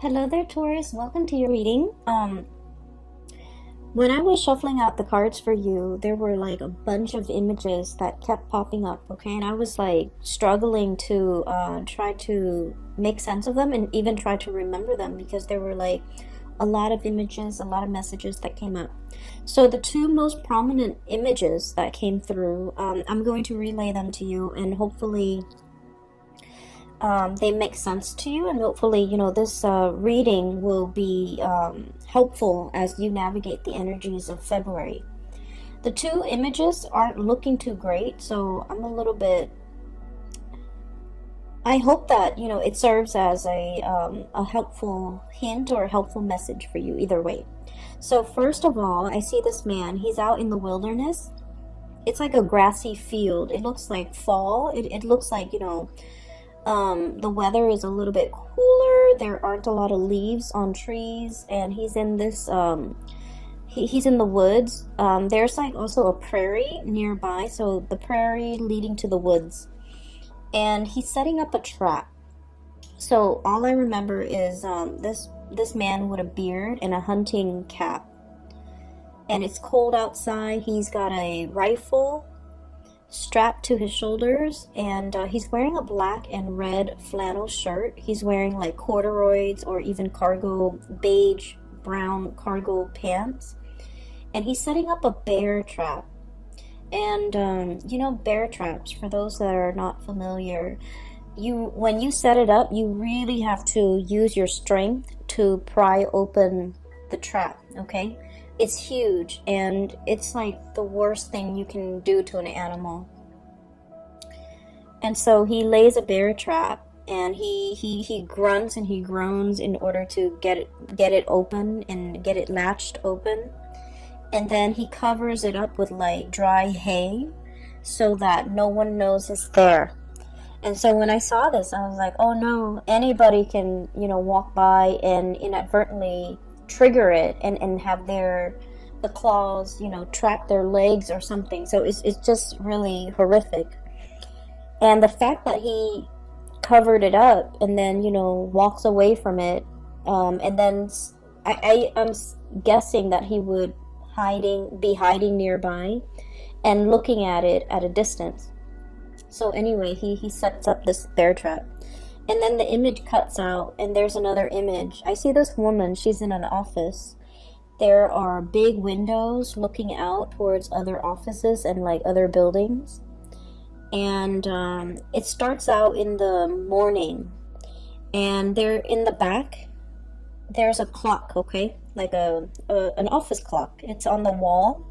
Hello there, Taurus. Welcome to your reading. When I was shuffling out the cards for you, there were like a bunch of images that kept popping up, okay? And I was like struggling to try to make sense of them and even try to remember them because there were like a lot of images, a lot of messages that came up. So the two most prominent images that came through, I'm going to relay them to you, and hopefully they make sense to you, and hopefully this reading will be helpful as you navigate the energies of February. The two images aren't looking too great, so I'm a little bit, I hope that it serves as a helpful hint or a helpful message for you either way. So first of all, I see this man. He's out in the wilderness. It's like a grassy field. It looks like fall. It looks like the weather is a little bit cooler. There aren't a lot of leaves on trees, and he's in this he's in the woods. There's like also a prairie nearby, so the prairie leading to the woods, and he's setting up a trap. So all I remember is this man with a beard and a hunting cap, and it's cold outside. He's got a rifle strapped to his shoulders, and he's wearing a black and red flannel shirt. He's wearing like corduroys or even beige brown cargo pants, and he's setting up a bear trap. And bear traps, for those that are not familiar, when you set it up, you really have to use your strength to pry open the trap, okay? It's huge, and it's like the worst thing you can do to an animal. And so he lays a bear trap, and he grunts and he groans in order to get it open and get it latched open. And then he covers it up with like dry hay so that no one knows it's there. And so when I saw this, I was like, oh no, anybody can walk by and inadvertently trigger it and have the claws trap their legs or something. So it's just really horrific. And the fact that he covered it up and then walks away from it, and then I'm guessing that he would be hiding nearby and looking at it at a distance. So anyway, he sets up this bear trap. And then the image cuts out, and there's another image. I see this woman. She's in an office. There are big windows looking out towards other offices and like other buildings. And it starts out in the morning. And there in the back, there's a clock, okay? Like an office clock. It's on the wall.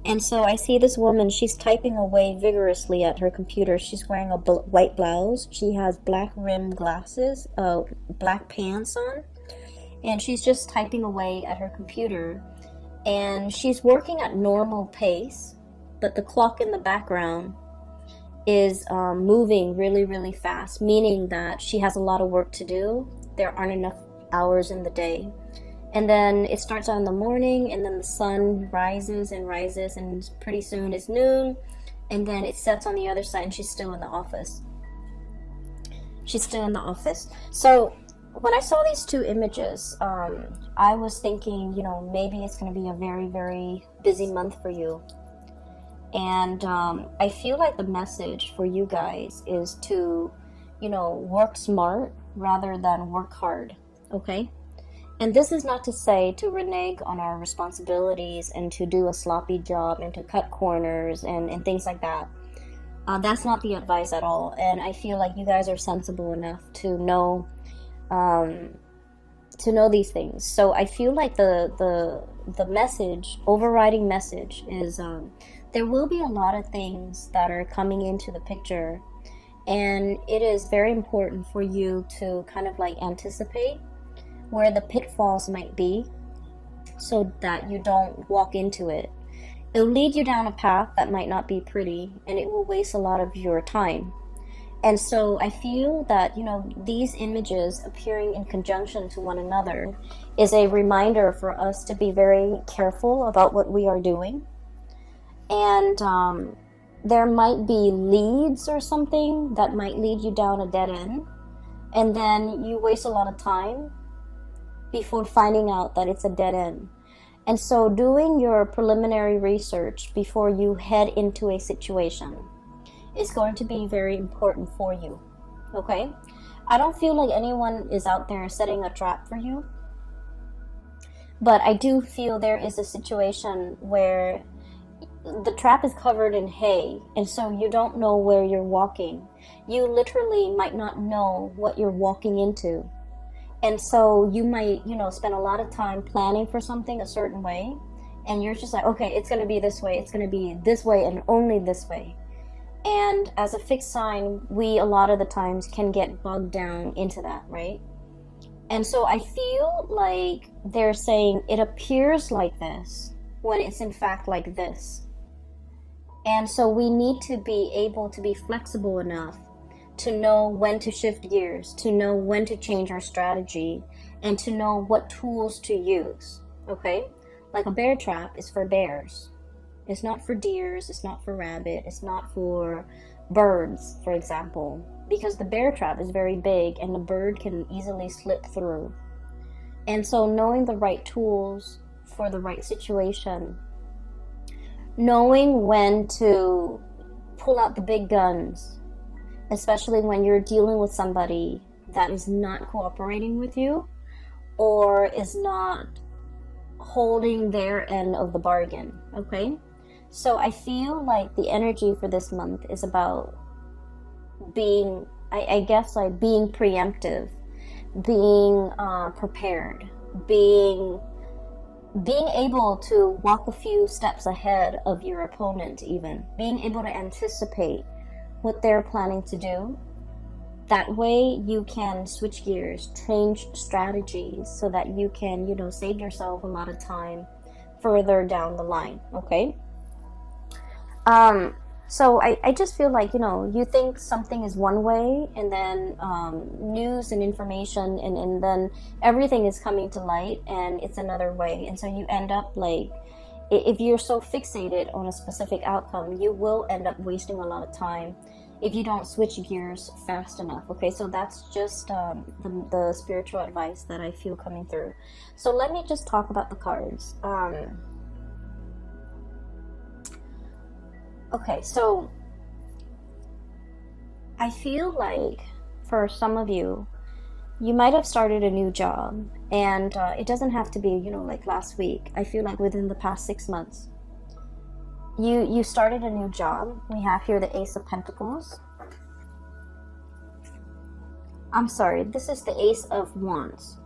And so I see this woman. She's typing away vigorously at her computer. She's wearing a white blouse. She has black rimmed glasses, black pants on, and she's just typing away at her computer. And she's working at normal pace, but the clock in the background is moving really, really fast, meaning that she has a lot of work to do. There aren't enough hours in the day. And then it starts out in the morning, and then the sun rises and rises, and pretty soon it's noon, and then it sets on the other side, and she's still in the office. So when I saw these two images, I was thinking, maybe it's going to be a very, very busy month for you. And I feel like the message for you guys is to, work smart rather than work hard, okay? And this is not to say to renege on our responsibilities and to do a sloppy job and to cut corners and things like that. That's not the advice at all. And I feel like you guys are sensible enough to know these things. So I feel like the overriding message is there will be a lot of things that are coming into the picture, and it is very important for you to kind of like anticipate where the pitfalls might be so that you don't walk into it. It'll lead you down a path that might not be pretty, and it will waste a lot of your time. And so I feel that, these images appearing in conjunction to one another is a reminder for us to be very careful about what we are doing. And there might be leads or something that might lead you down a dead end, and then you waste a lot of time before finding out that it's a dead end. And so doing your preliminary research before you head into a situation is going to be very important for you, okay? I don't feel like anyone is out there setting a trap for you, but I do feel there is a situation where the trap is covered in hay, and so you don't know where you're walking. You literally might not know what you're walking into. And so you might, spend a lot of time planning for something a certain way, and you're just like, okay, it's going to be this way, it's going to be this way, and only this way. And as a fixed sign, we a lot of the times can get bogged down into that, right? And so I feel like they're saying it appears like this when it's in fact like this. And so we need to be able to be flexible enough to know when to shift gears, to know when to change our strategy, and to know what tools to use, okay? Like a bear trap is for bears. It's not for deers, it's not for rabbit, it's not for birds, for example, because the bear trap is very big and the bird can easily slip through. And so knowing the right tools for the right situation, knowing when to pull out the big guns, especially when you're dealing with somebody that is not cooperating with you or is not holding their end of the bargain, okay? So I feel like the energy for this month is about being, I guess, like being preemptive, being prepared, being able to walk a few steps ahead of your opponent, even being able to anticipate what they're planning to do. That way you can switch gears, change strategies so that you can, save yourself a lot of time further down the line, okay? So I just feel like, you think something is one way, and then news and information and then everything is coming to light and it's another way. And so you end up like, if you're so fixated on a specific outcome, you will end up wasting a lot of time if you don't switch gears fast enough, okay? So that's just the spiritual advice that I feel coming through. So let me just talk about the cards. Okay, so I feel like for some of you, you might have started a new job, and it doesn't have to be, like last week. I feel like within the past 6 months, you started a new job. We have here the Ace of Pentacles. I'm sorry, this is the Ace of Wands,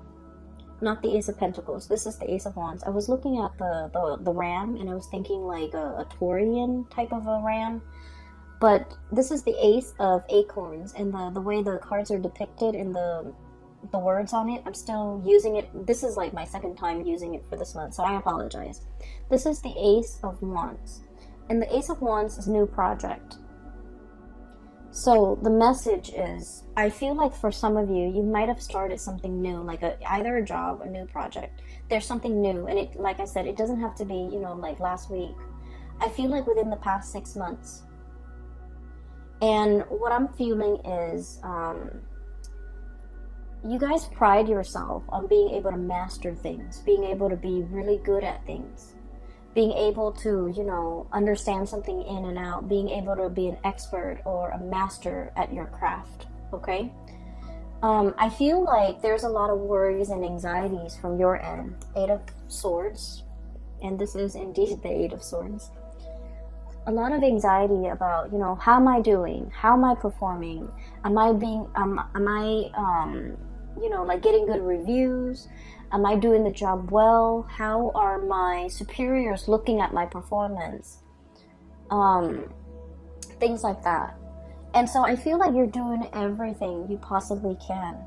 not the Ace of Pentacles. This is the Ace of Wands. I was looking at the ram, and I was thinking like a Taurian type of a ram, but this is the Ace of Acorns, and the way the cards are depicted in the words on it, I'm still using it. This is like my second time using it for this month, so I apologize. This is the Ace of Wands, and the Ace of Wands is new project. So the message is, I feel like for some of you, you might have started something new, like either a job, a new project. There's something new, and it, like I said, it doesn't have to be, like last week. I feel like within the past 6 months. And what I'm feeling is, you guys pride yourself on being able to master things, being able to be really good at things, being able to, understand something in and out, being able to be an expert or a master at your craft, okay? I feel like there's a lot of worries and anxieties from your end. 8 of Swords, and this is indeed the 8 of Swords. A lot of anxiety about, how am I doing? How am I performing? Am I like getting good reviews? Am I doing the job well? How are my superiors looking at my performance? Things like that. And so I feel like you're doing everything you possibly can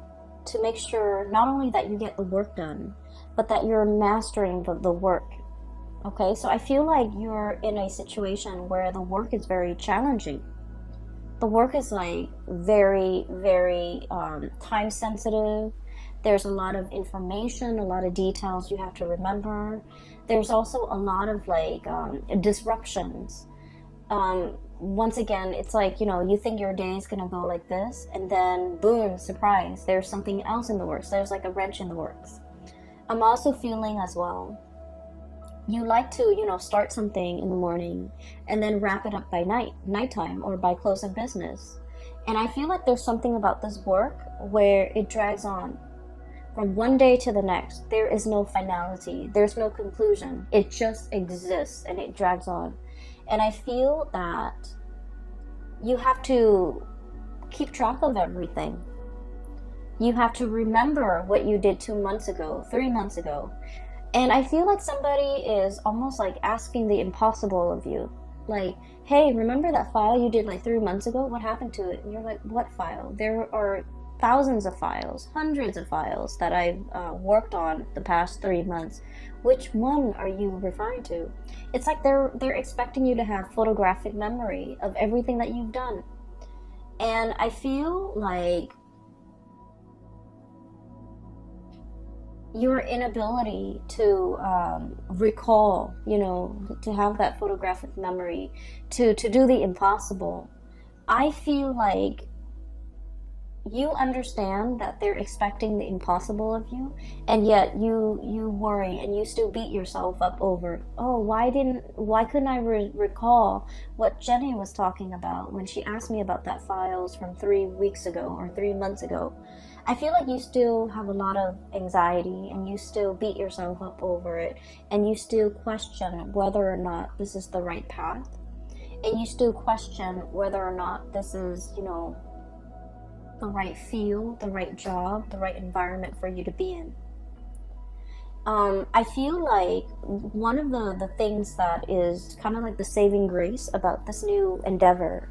to make sure not only that you get the work done, but that you're mastering the work. Okay, so I feel like you're in a situation where the work is very challenging. The work is like very, very time sensitive. There's a lot of information, a lot of details you have to remember. There's also a lot of like disruptions. Once again, it's like, you think your day is going to go like this, and then boom, surprise, there's something else in the works. There's like a wrench in the works. I'm also feeling as well, you like to, start something in the morning and then wrap it up by nighttime, or by close of business. And I feel like there's something about this work where it drags on from one day to the next. There is no finality, there's no conclusion. It just exists and it drags on. And I feel that you have to keep track of everything. You have to remember what you did 2 months ago, 3 months ago. And I feel like somebody is almost like asking the impossible of you. Like, hey, remember that file you did like 3 months ago? What happened to it? And you're like, what file? There are thousands of files, hundreds of files that I've worked on the past 3 months. Which one are you referring to? It's like they're expecting you to have photographic memory of everything that you've done. And I feel like your inability to recall, to have that photographic memory, to do the impossible. I feel like you understand that they're expecting the impossible of you, and yet you worry and you still beat yourself up over, oh, why couldn't I recall what Jenny was talking about when she asked me about that files from 3 weeks ago or 3 months ago. I feel like you still have a lot of anxiety, and you still beat yourself up over it, and you still question whether or not this is the right path, and you still question whether or not this is, the right field, the right job, the right environment for you to be in. I feel like one of the things that is kind of like the saving grace about this new endeavor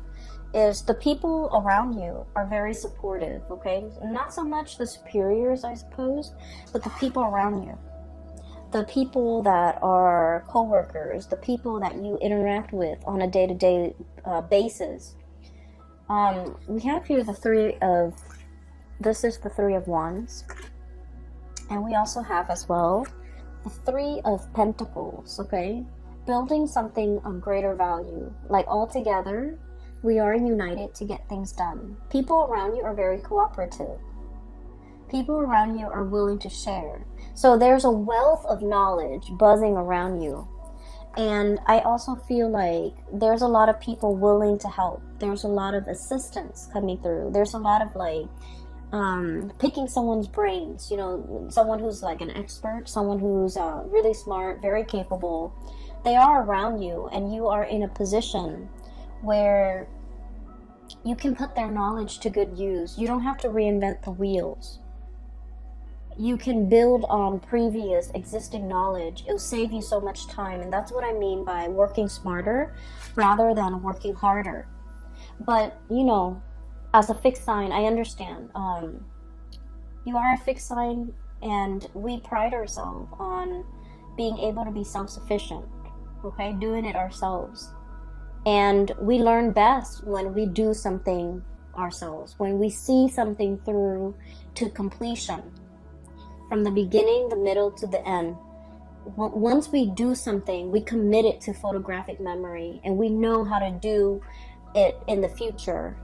is the people around you are very supportive, okay? Not so much the superiors, I suppose, but the people around you. The people that are co-workers, the people that you interact with on a day-to-day basis. We have here this is the Three of Wands. And we also have as well the Three of Pentacles, okay? Building something of greater value. Like all together, we are united to get things done. People around you are very cooperative. People around you are willing to share. So there's a wealth of knowledge buzzing around you. And I also feel like there's a lot of people willing to help. There's a lot of assistance coming through. There's a lot of picking someone's brains, someone who's like an expert, someone who's really smart, very capable. They are around you, and you are in a position where you can put their knowledge to good use. You don't have to reinvent the wheels. You can build on previous existing knowledge. It'll save you so much time, and that's what I mean by working smarter rather than working harder. But, as a fixed sign, I understand. You are a fixed sign, and we pride ourselves on being able to be self-sufficient, okay? Doing it ourselves. And we learn best when we do something ourselves, when we see something through to completion, from the beginning, the middle, to the end. Once we do something, we commit it to photographic memory, and we know how to do it in the future.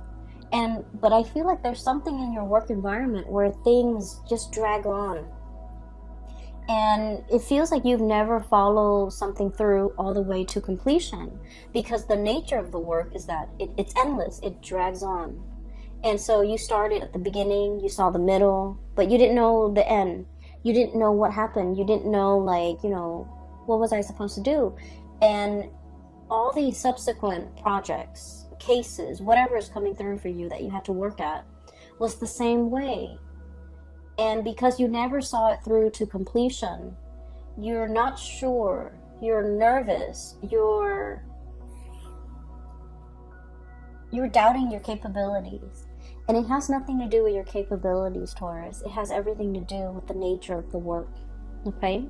But I feel like there's something in your work environment where things just drag on. And it feels like you've never followed something through all the way to completion, because the nature of the work is that it's endless, it drags on. And so you started at the beginning, you saw the middle, but you didn't know the end. You didn't know what happened. You didn't know, what was I supposed to do? And all these subsequent projects, cases, whatever is coming through for you that you had to work at, was the same way. And because you never saw it through to completion, you're not sure, you're nervous, you're doubting your capabilities. And it has nothing to do with your capabilities, Taurus. It has everything to do with the nature of the work, okay?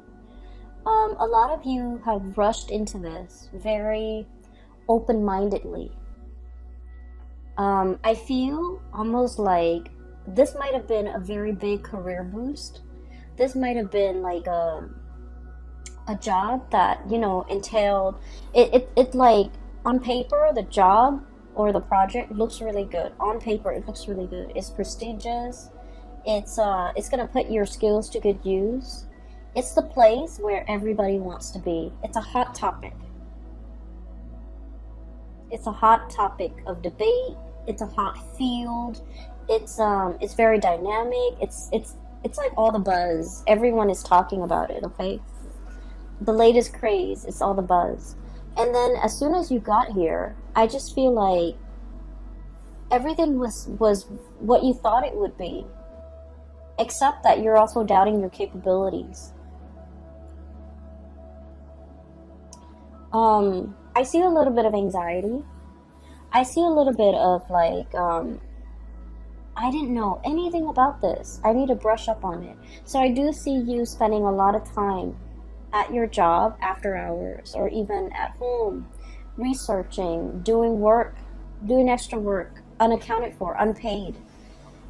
A lot of you have rushed into this very open-mindedly. I feel almost like this might have been a very big career boost. This might have been like a job that, entailed, it like on paper, the job or the project looks really good. On paper, it looks really good. It's prestigious. It's gonna put your skills to good use. It's the place where everybody wants to be. It's a hot topic. It's a hot topic of debate. It's a hot field. It's very dynamic. It's like all the buzz. Everyone is talking about it, okay? The latest craze, it's all the buzz. And then as soon as you got here, I just feel like everything was what you thought it would be. Except that you're also doubting your capabilities. I see a little bit of anxiety. I see a little bit of like, I didn't know anything about this. I need to brush up on it. So I do see you spending a lot of time at your job after hours, or even at home, researching, doing work, doing extra work, unaccounted for, unpaid.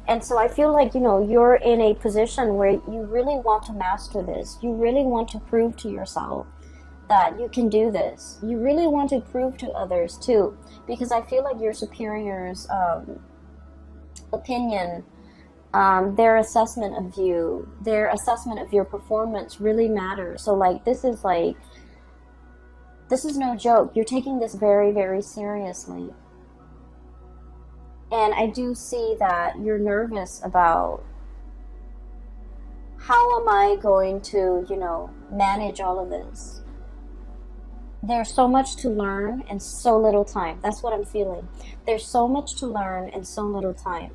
And so I feel like, you're in a position where you really want to master this. You really want to prove to yourself that you can do this. You really want to prove to others too, because I feel like your superiors' opinion, their assessment of you, their assessment of your performance really matters. So like this is no joke. You're taking this very, very seriously. And I do see that you're nervous about how am I going to, manage all of this. There's so much to learn and so little time. That's what I'm feeling. There's so much to learn and so little time.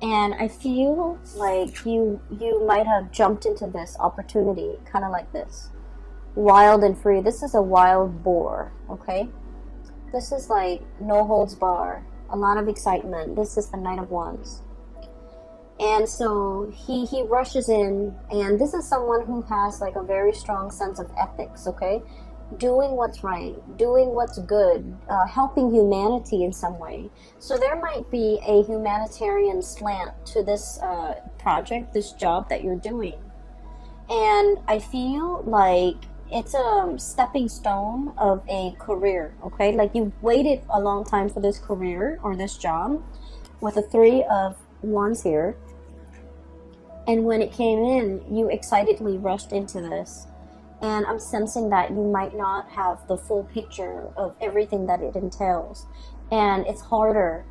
And I feel like you might have jumped into this opportunity kind of like this. Wild and free. This is a wild boar, okay? This is like no holds bar. A lot of excitement. This is the Knight of Wands. And so he rushes in, and this is someone who has like a very strong sense of ethics, okay? Doing what's right, doing what's good, helping humanity in some way. So there might be a humanitarian slant to this project, this job that you're doing. And I feel like it's a stepping stone of a career, okay? Like you've waited a long time for this career or this job with the Three of Wands here. And when it came in, you excitedly rushed into this. And I'm sensing that you might not have the full picture of everything that it entails. And it's harder.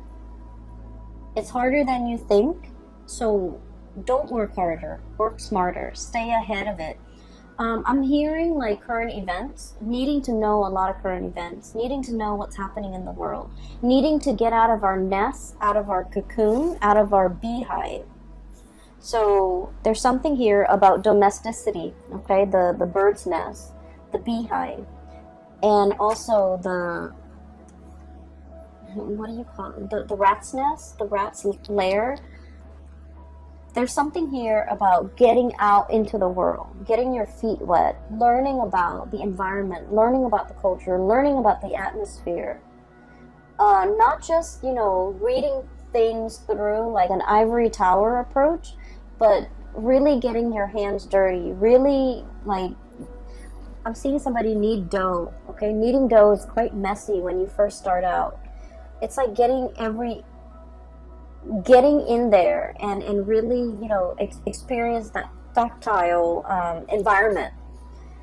It's harder than you think. So don't work harder. Work smarter. Stay ahead of it. I'm hearing like current events, needing to know a lot of current events, needing to know what's happening in the world, needing to get out of our nest, out of our cocoon, out of our beehive. So there's something here about domesticity, okay? The bird's nest, the beehive, and also what do you call it? The rat's nest, the rat's lair. There's something here about getting out into the world, getting your feet wet, learning about the environment, learning about the culture, learning about the atmosphere. Not just, reading things through like an ivory tower approach, but really getting your hands dirty, really like, I'm seeing somebody knead dough, okay? Kneading dough is quite messy when you first start out. It's like getting in there and really, experience that tactile environment.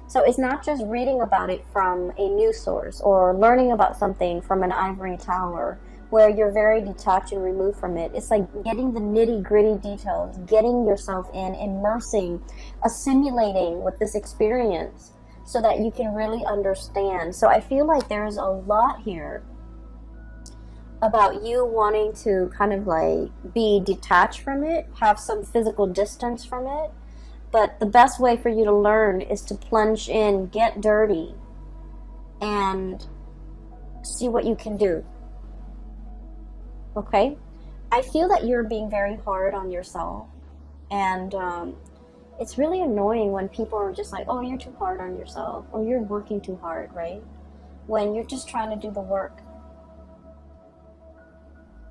So it's not just reading about it from a news source or learning about something from an ivory tower where you're very detached and removed from it. It's like getting the nitty-gritty details, getting yourself in, immersing, assimilating with this experience so that you can really understand. So I feel like there's a lot here about you wanting to kind of like be detached from it, have some physical distance from it. But the best way for you to learn is to plunge in, get dirty, and see what you can do. Okay? I feel that you're being very hard on yourself. And it's really annoying when people are just like, oh, you're too hard on yourself, or you're working too hard, right? When you're just trying to do the work.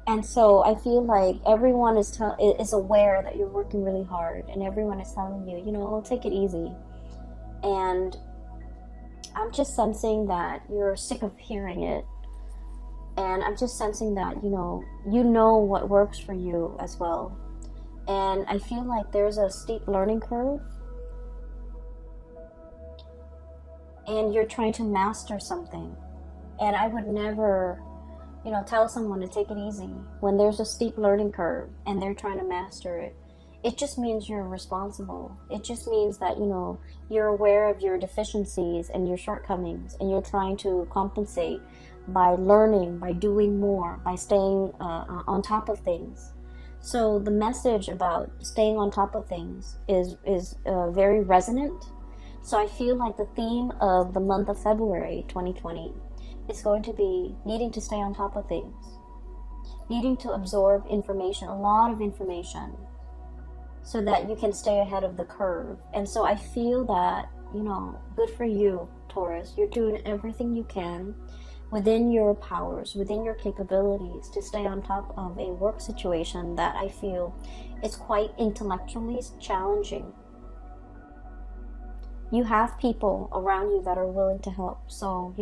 And so I feel like everyone is aware that you're working really hard, and everyone is telling you, oh, take it easy. And I'm just sensing that you're sick of hearing it. And I'm just sensing that, you know what works for you as well. And I feel like there's a steep learning curve, and you're trying to master something. And I would never, tell someone to take it easy when there's a steep learning curve and they're trying to master it. It just means you're responsible. It just means that, you're aware of your deficiencies and your shortcomings, and you're trying to compensate by learning, by doing more, by staying on top of things. So the message about staying on top of things is very resonant. So I feel like the theme of the month of February 2020 is going to be needing to stay on top of things, needing to absorb information, a lot of information, so that you can stay ahead of the curve. And so I feel that, good for you, Taurus. You're doing everything you can within your powers, within your capabilities, to stay on top of a work situation that I feel is quite intellectually challenging. You have people around you that are willing to help. So,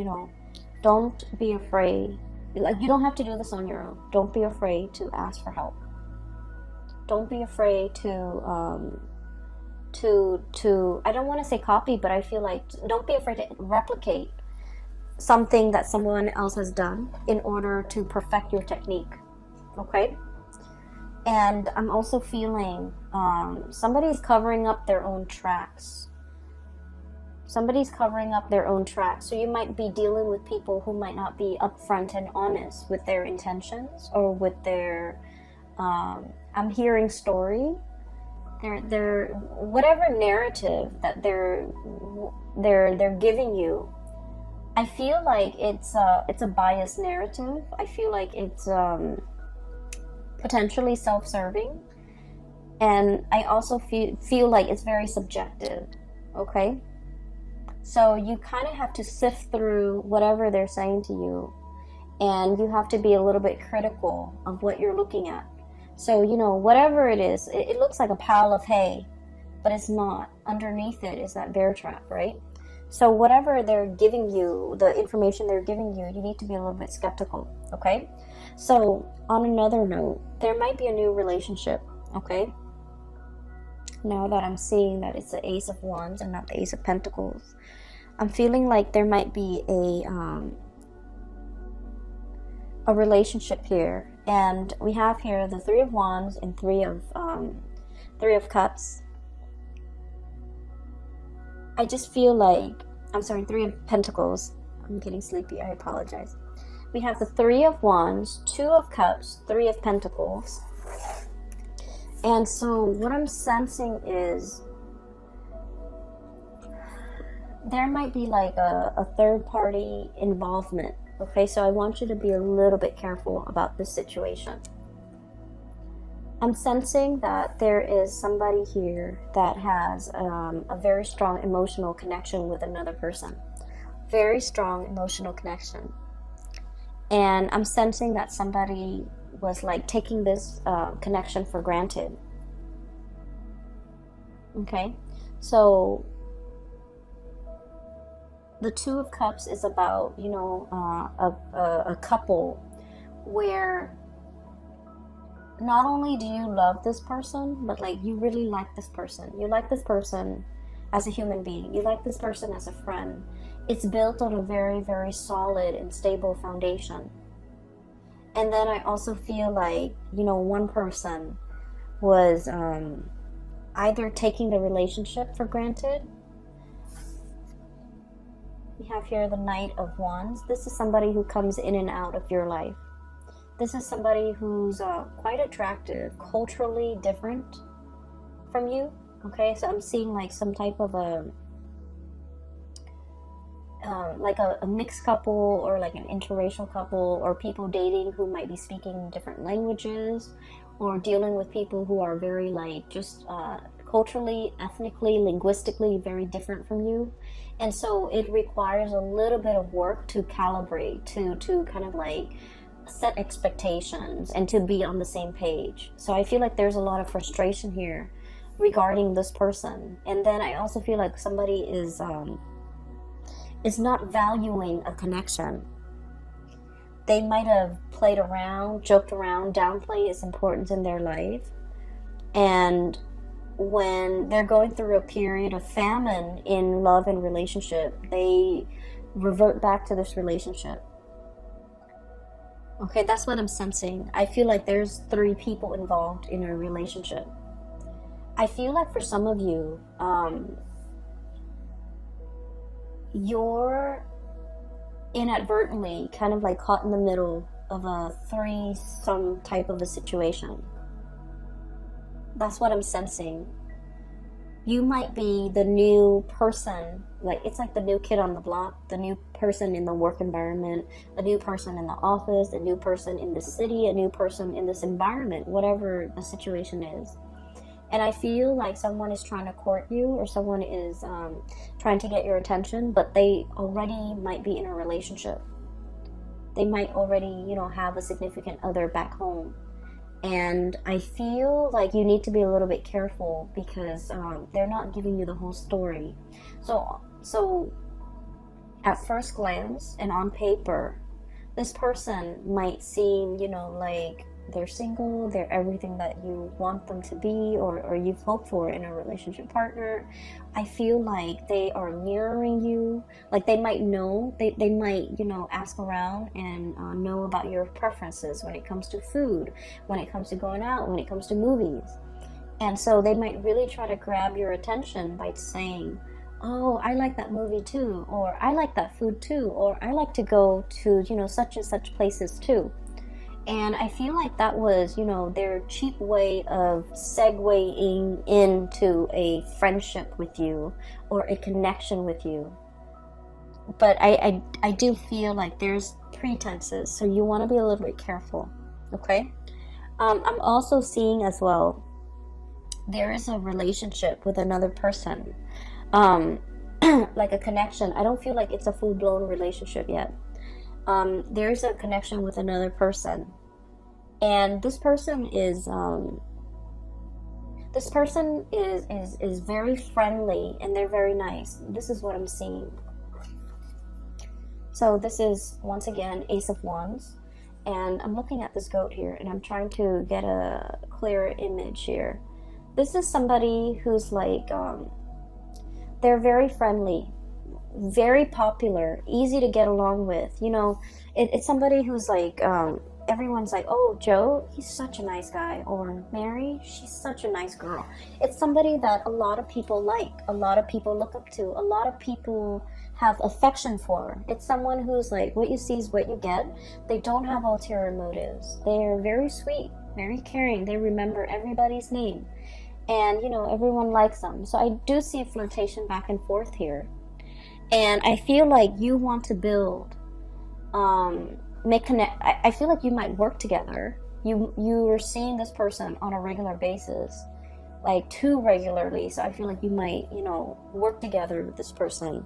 don't be afraid. Like, you don't have to do this on your own. Don't be afraid to ask for help. Don't be afraid to I don't want to say copy, but I feel like don't be afraid to replicate something that someone else has done in order to perfect your technique. Okay? And I'm also feeling somebody's covering up their own tracks. Somebody's covering up their own tracks. So you might be dealing with people who might not be upfront and honest with their intentions or with their I'm hearing story. Their whatever narrative that they're giving you. I feel like it's a biased narrative. I feel like it's potentially self-serving, and I also feel like it's very subjective. Okay, so you kind of have to sift through whatever they're saying to you, and you have to be a little bit critical of what you're looking at. So, whatever it is, it looks like a pile of hay, but it's not. Underneath it is that bear trap, right? So whatever they're giving you, the information they're giving you, you need to be a little bit skeptical, okay? So on another note, there might be a new relationship, okay? Now that I'm seeing that it's the Ace of Wands and not the Ace of Pentacles, I'm feeling like there might be a relationship here. And we have here the Three of Wands and Three of Cups. I just feel like, Three of Pentacles. I'm getting sleepy, I apologize. We have the Three of Wands, Two of Cups, Three of Pentacles. And so what I'm sensing is there might be like a third party involvement. Okay, so I want you to be a little bit careful about this situation. I'm sensing that there is somebody here that has a very strong emotional connection with another person. Very strong emotional connection. And I'm sensing that somebody was like taking this connection for granted. Okay, so the Two of Cups is about, a couple where not only do you love this person, but like you really like this person. You like this person as a human being. You like this person as a friend. It's built on a very, very solid and stable foundation. And then I also feel like, one person was either taking the relationship for granted. We have here the Knight of Wands. This is somebody who comes in and out of your life. This is somebody who's quite attractive, culturally different from you. Okay, so I'm seeing like some type of a mixed couple, or like an interracial couple, or people dating who might be speaking different languages, or dealing with people who are very like just culturally, ethnically, linguistically very different from you. And so it requires a little bit of work to calibrate, to kind of like set expectations and to be on the same page. So I feel like there's a lot of frustration here regarding this person. And then I also feel like somebody is not valuing a connection. They might have played around, joked around, downplayed its importance in their life. And when they're going through a period of famine in love and relationship, they revert back to this relationship. Okay, that's what I'm sensing. I feel like there's 3 people involved in a relationship. I feel like for some of you, you're inadvertently kind of like caught in the middle of a threesome type of a situation. That's what I'm sensing. You might be the new person, like it's like the new kid on the block, the new person in the work environment, a new person in the office, a new person in the city, a new person in this environment, whatever the situation is. And I feel like someone is trying to court you, or someone is trying to get your attention, but they already might be in a relationship. They might already, have a significant other back home. And I feel like you need to be a little bit careful because they're not giving you the whole story. So at first glance and on paper, this person might seem, like they're single, they're everything that you want them to be, or you've hoped for in a relationship partner. I feel like they are mirroring you. Like they might know, they might, ask around and know about your preferences when it comes to food, when it comes to going out, when it comes to movies. And so they might really try to grab your attention by saying, oh, I like that movie too, or I like that food too, or I like to go to, such and such places too. And I feel like that was, their cheap way of segueing into a friendship with you or a connection with you. But I do feel like there's pretenses, so you want to be a little bit careful, okay? I'm also seeing as well, there is a relationship with another person, like a connection. I don't feel like it's a full-blown relationship yet. There's a connection with another person, and this person is very friendly, and they're very nice. This is what I'm seeing. So this is once again Ace of Wands, and I'm looking at this goat here, and I'm trying to get a clearer image here. This is somebody who's like they're very friendly, very popular, easy to get along with. It's somebody who's like, everyone's like, oh, Joe, he's such a nice guy, or Mary, she's such a nice girl. It's somebody that a lot of people like, a lot of people look up to, a lot of people have affection for. It's someone who's like, what you see is what you get. They don't have ulterior motives. They're very sweet, very caring. They remember everybody's name. And, everyone likes them. So I do see flirtation back and forth here. And I feel like you want to build, I feel like you might work together. You are seeing this person on a regular basis, like too regularly. So I feel like you might, work together with this person.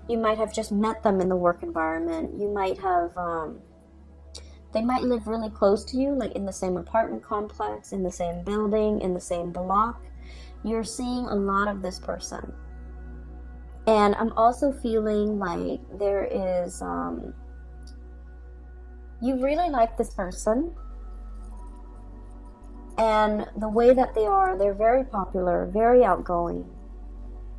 You might have just met them in the work environment. You might have, they might live really close to you, like in the same apartment complex, in the same building, in the same block. You're seeing a lot of this person. And I'm also feeling like there is, you really like this person. And the way that they are, they're very popular, very outgoing.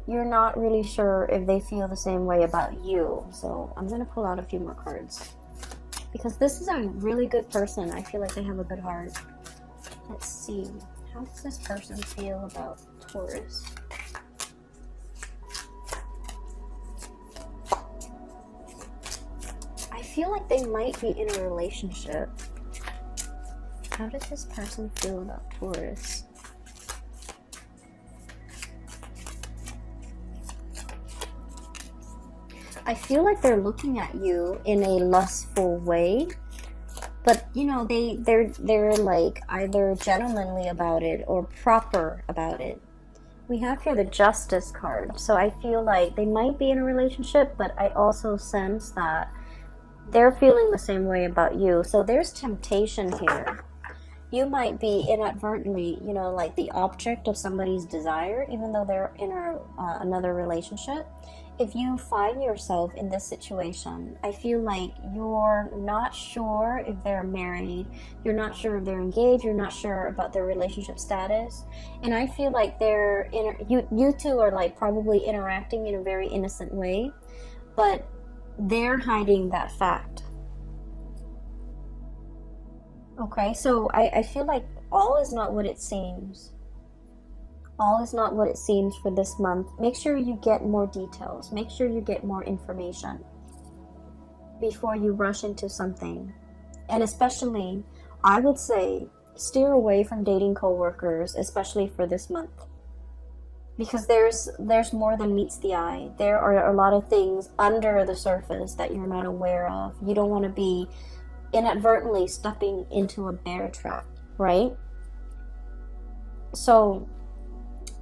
You're not really sure if they feel the same way about you. So I'm going to pull out a few more cards, because this is a really good person. I feel like they have a good heart. Let's see. How does this person feel about Taurus? I feel like they might be in a relationship. How does this person feel about Taurus? I feel like they're looking at you in a lustful way, but they're like either gentlemanly about it or proper about it. We have here the Justice card, so I feel like they might be in a relationship, but I also sense that they're feeling the same way about you. So there's temptation here. You might be inadvertently, like the object of somebody's desire, even though they're in another relationship. if you find yourself in this situation, I feel like you're not sure if they're married, you're not sure if they're engaged, you're not sure about their relationship status, and I feel like you two are like probably interacting in a very innocent way, but they're hiding that fact. Okay, so I feel like all is not what it seems. All is not what it seems for this month. Make sure you get more details. Make sure you get more information before you rush into something. And especially, I would say, steer away from dating coworkers, especially for this month. Because there's more than meets the eye. There are a lot of things under the surface that you're not aware of. You don't want to be inadvertently stepping into a bear trap, right? So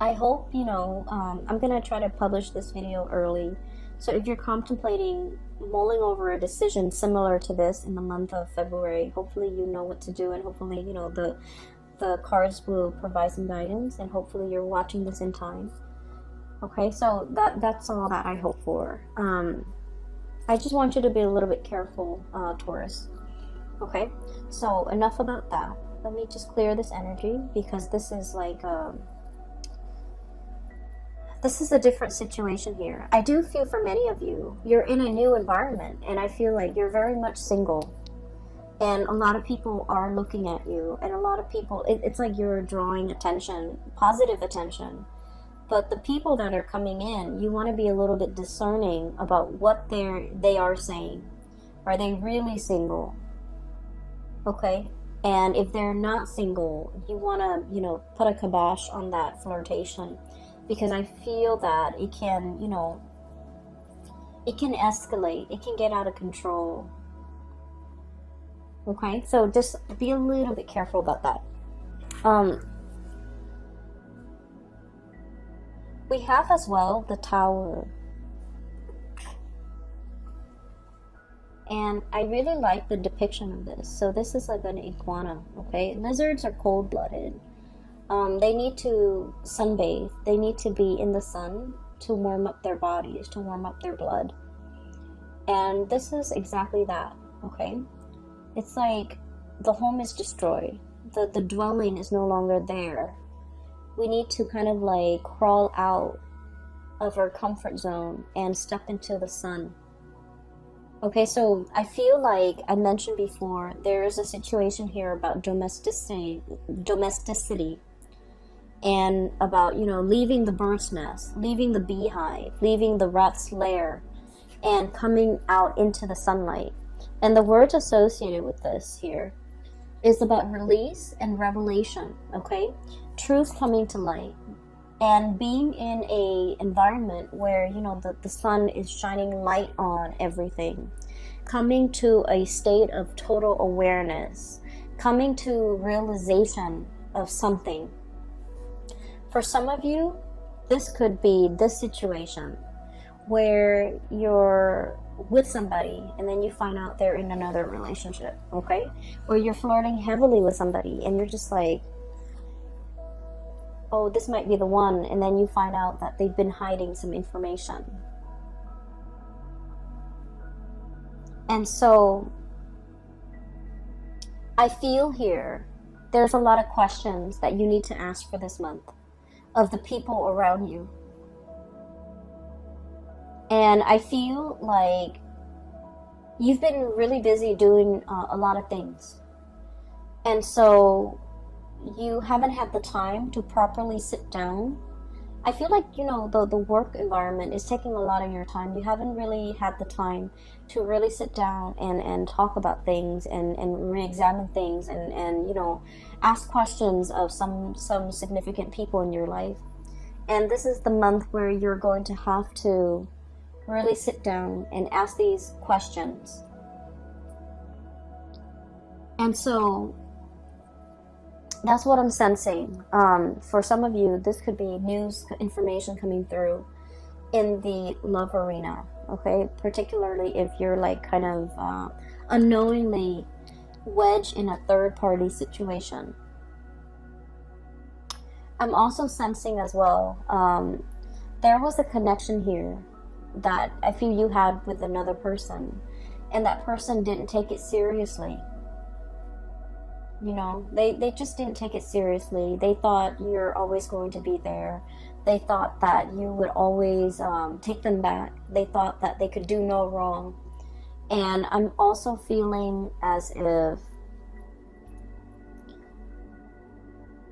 I hope, I'm going to try to publish this video early. So if you're contemplating mulling over a decision similar to this in the month of February, hopefully you know what to do, and hopefully, the cards will provide some guidance, and hopefully you're watching this in time. Okay, so that's all that I hope for. I just want you to be a little bit careful, Taurus. Okay, so enough about that. Let me just clear this energy, because this is like this is a different situation here. I do feel for many of you, you're in a new environment, and I feel like you're very much single. And a lot of people are looking at you, and a lot of people, it's like you're drawing attention, positive attention. But the people that are coming in, you want to be a little bit discerning about what they are saying. Are they really single? Okay? And if they're not single, you want to, put a kibosh on that flirtation. Because I feel that it can, it can escalate. It can get out of control. Okay? So just be a little bit careful about that. We have as well the Tower. And I really like the depiction of this. So this is like an iguana, okay? Lizards are cold-blooded. They need to sunbathe. They need to be in the sun to warm up their bodies, to warm up their blood. And this is exactly that, okay? It's like the home is destroyed. The dwelling is no longer there. We need to kind of like crawl out of our comfort zone and step into the sun. Okay, so I feel like I mentioned before, there is a situation here about domesticity, and about, leaving the bird's nest, leaving the beehive, leaving the rat's lair, and coming out into the sunlight. And the words associated with this here is about release and revelation, okay? Truth coming to light. And being in a environment where, the sun is shining light on everything. Coming to a state of total awareness. Coming to realization of something. For some of you, this could be this situation where you're with somebody and then you find out they're in another relationship, okay? Or you're flirting heavily with somebody and you're just like, oh, this might be the one, and then you find out that they've been hiding some information. And so I feel here there's a lot of questions that you need to ask for this month of the people around you. And I feel like you've been really busy doing a lot of things. And so you haven't had the time to properly sit down. I feel like, the work environment is taking a lot of your time. You haven't really had the time to really sit down and talk about things and re-examine things and ask questions of some significant people in your life. And this is the month where you're going to have to really sit down and ask these questions. And so that's what I'm sensing. For some of you, this could be news information coming through in the love arena, okay? Particularly if you're like kind of unknowingly wedged in a third-party situation. I'm also sensing as well, there was a connection here that I feel you had with another person, and that person didn't take it seriously. You know, they just didn't take it seriously. They thought you're always going to be there. They thought that you would always take them back. They thought that they could do no wrong. And I'm also feeling as if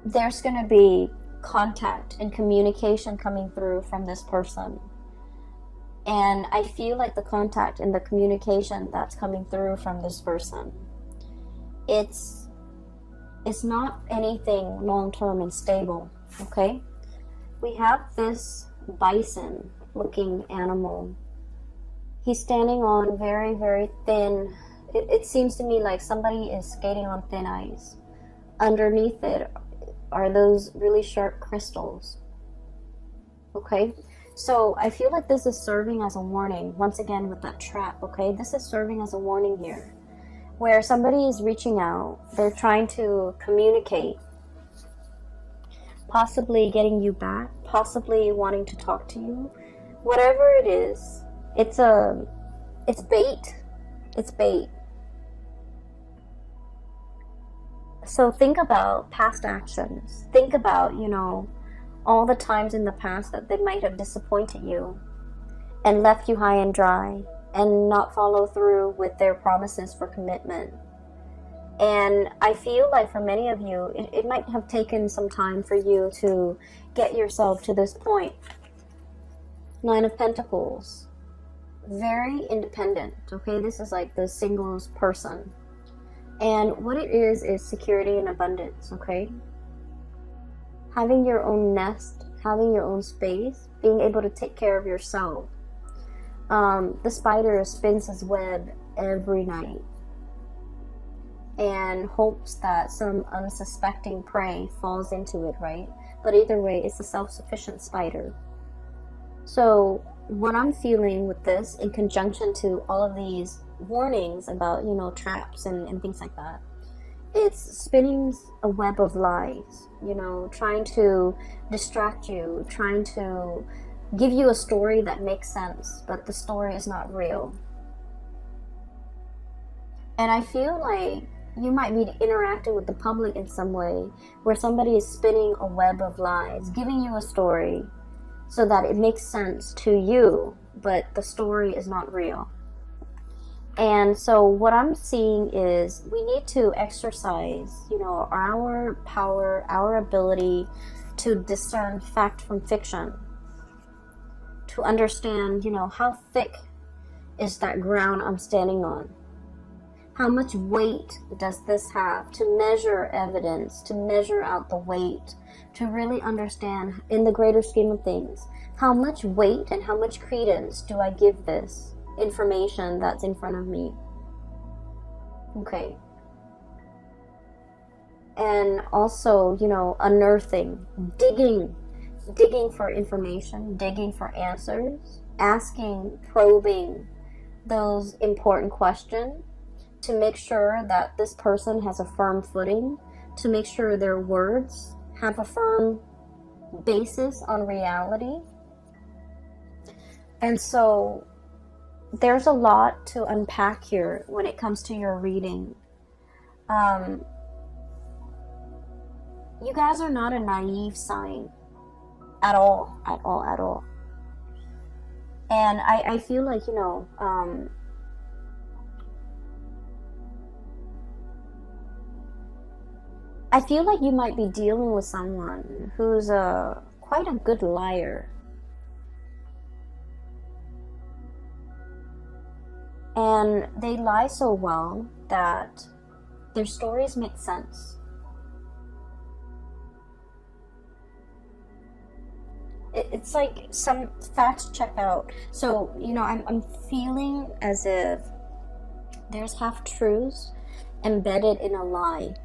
there's going to be contact and communication coming through from this person. And I feel like the contact and the communication that's coming through from this person, it's not anything long-term and stable, okay? We have this bison looking animal. He's standing on very, very thin, it seems to me like somebody is skating on thin ice. Underneath it are those really sharp crystals, okay? So I feel like this is serving as a warning, once again with that trap, okay? This is serving as a warning here, where somebody is reaching out, they're trying to communicate, possibly getting you back, possibly wanting to talk to you. Whatever it is, it's bait. It's bait. So think about past actions. Think about, you know, all the times in the past that they might have disappointed you and left you high and dry and not follow through with their promises for commitment. And I feel like for many of you, it might have taken some time for you to get yourself to this point. Nine of Pentacles. Very independent, okay? This is like the singles person. And what it is security and abundance, okay? Having your own nest, having your own space, being able to take care of yourself. The spider spins his web every night and hopes that some unsuspecting prey falls into it, right? But either way, it's a self-sufficient spider. So what I'm feeling with this, in conjunction to all of these warnings about, you know, traps and things like that, it's spinning a web of lies, you know, trying to distract you, trying to give you a story that makes sense, but the story is not real. And I feel like you might be interacting with the public in some way where somebody is spinning a web of lies, giving you a story so that it makes sense to you, but the story is not real. And so what I'm seeing is we need to exercise, you know, our power, our ability to discern fact from fiction, to understand, you know, how thick is that ground I'm standing on? How much weight does this have? To measure evidence, to measure out the weight, to really understand in the greater scheme of things, how much weight and how much credence do I give this information that's in front of me? Okay. And also, you know, unearthing, digging for information, digging for answers, asking, probing those important questions to make sure that this person has a firm footing, to make sure their words have a firm basis on reality. And so there's a lot to unpack here when it comes to your reading. You guys are not a naive sign at all. And I feel like, you know, I feel like you might be dealing with someone who's quite a good liar. And they lie so well that their stories make sense. It's like some facts check out. So, you know, I'm feeling as if there's half-truths embedded in a lie.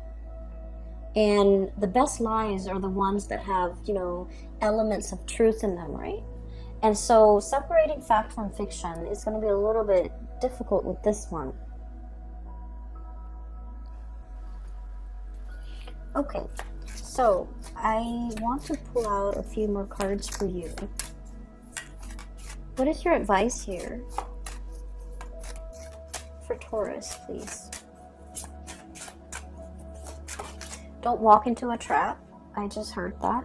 And the best lies are the ones that have, you know, elements of truth in them, right? And so separating fact from fiction is going to be a little bit difficult with this one. Okay, so I want to pull out a few more cards for you. What is your advice here for Taurus, please? Don't walk into a trap. I just heard that.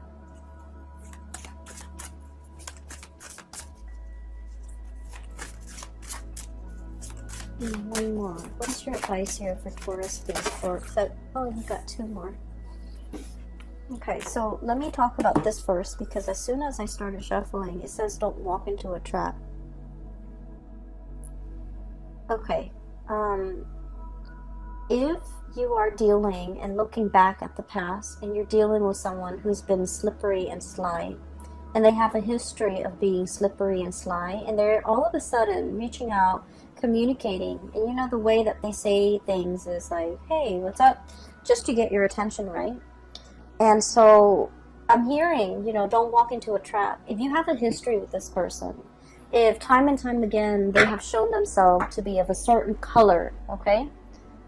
And one more. What is your advice here for Taurus, please? Oh, you got two more. Okay, so let me talk about this first, because as soon as I started shuffling, it says don't walk into a trap. Okay, if you are dealing and looking back at the past, and you're dealing with someone who's been slippery and sly, and they have a history of being slippery and sly, and they're all of a sudden reaching out, communicating, and you know the way that they say things is like, hey, what's up? Just to get your attention, right? And so I'm hearing, you know, don't walk into a trap. If you have a history with this person, if time and time again they have shown themselves to be of a certain color, okay?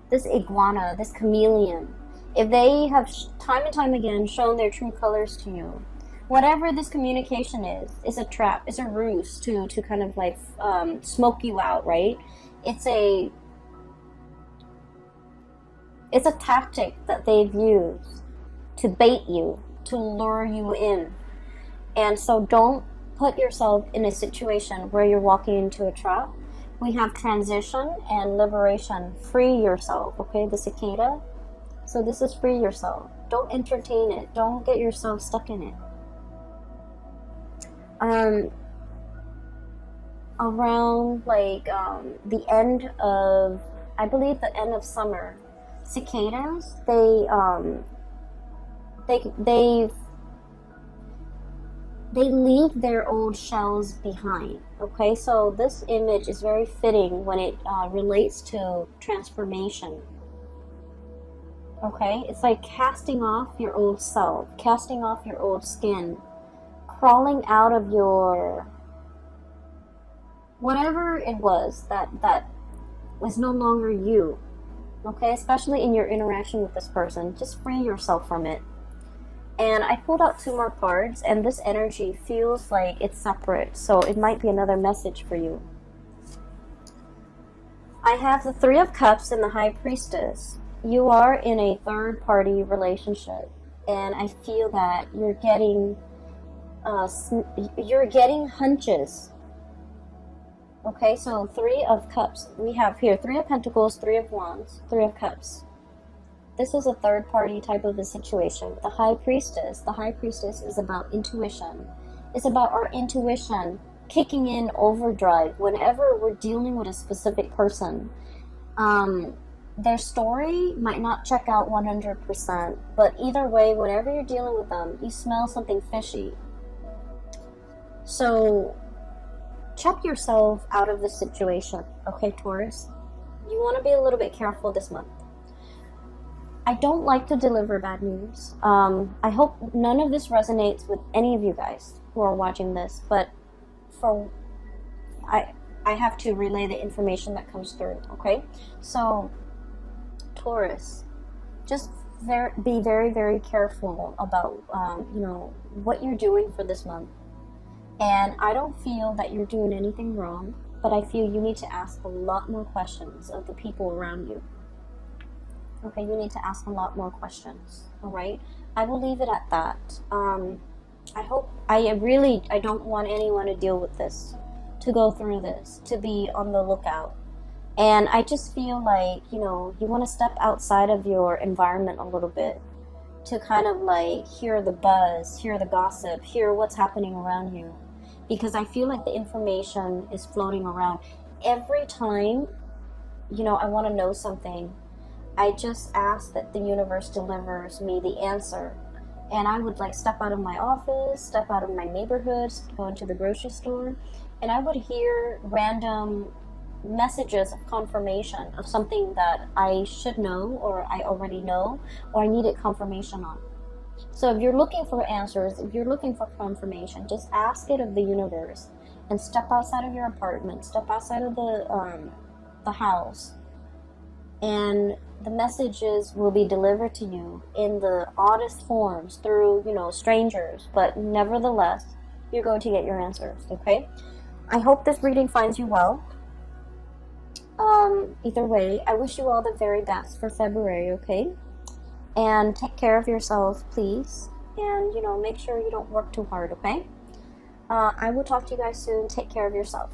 This iguana, this chameleon, if they have time and time again shown their true colors to you, whatever this communication is a trap, it's a ruse to kind of like smoke you out, right? It's a tactic that they've used to bait you, to lure you in. And so don't put yourself in a situation where you're walking into a trap. We have transition and liberation. Free yourself, okay? The cicada. So this is free yourself. Don't entertain it. Don't get yourself stuck in it. Around like the end of, I believe the end of summer, cicadas, they leave their old shells behind. Okay, so this image is very fitting when it relates to transformation. Okay, it's like casting off your old self, casting off your old skin, crawling out of your whatever it was that was no longer you. Okay, especially in your interaction with this person, just free yourself from it. And I pulled out two more cards, and this energy feels like it's separate, so it might be another message for you. I have the Three of Cups and the High Priestess. You are in a third-party relationship, and I feel that you're getting hunches. Okay, so Three of Cups. We have here Three of Pentacles, Three of Wands, Three of Cups. This is a third-party type of a situation. The High Priestess is about intuition. It's about our intuition kicking in overdrive whenever we're dealing with a specific person. Their story might not check out 100%, but either way, whenever you're dealing with them, you smell something fishy. So check yourself out of this situation, okay, Taurus? You want to be a little bit careful this month. I don't like to deliver bad news. I hope none of this resonates with any of you guys who are watching this, but I have to relay the information that comes through, okay? So, Taurus, just be very, very careful about, what you're doing for this month. And I don't feel that you're doing anything wrong, but I feel you need to ask a lot more questions of the people around you. Okay, you need to ask a lot more questions, all right? I will leave it at that. I don't want anyone to deal with this, to go through this, to be on the lookout. And I just feel like, you want to step outside of your environment a little bit to kind of like hear the buzz, hear the gossip, hear what's happening around you. Because I feel like the information is floating around. Every time, I want to know something, I just ask that the universe delivers me the answer. And I would like step out of my office, step out of my neighborhood, go into the grocery store, and I would hear random messages of confirmation of something that I should know, or I already know, or I needed confirmation on. So if you're looking for answers, if you're looking for confirmation, just ask it of the universe and step outside of your apartment, step outside of the house, and the messages will be delivered to you in the oddest forms through, strangers, but nevertheless, you're going to get your answers, okay? I hope this reading finds you well. Either way, I wish you all the very best for February, okay? And take care of yourself, please. And, make sure you don't work too hard, okay? I will talk to you guys soon. Take care of yourself.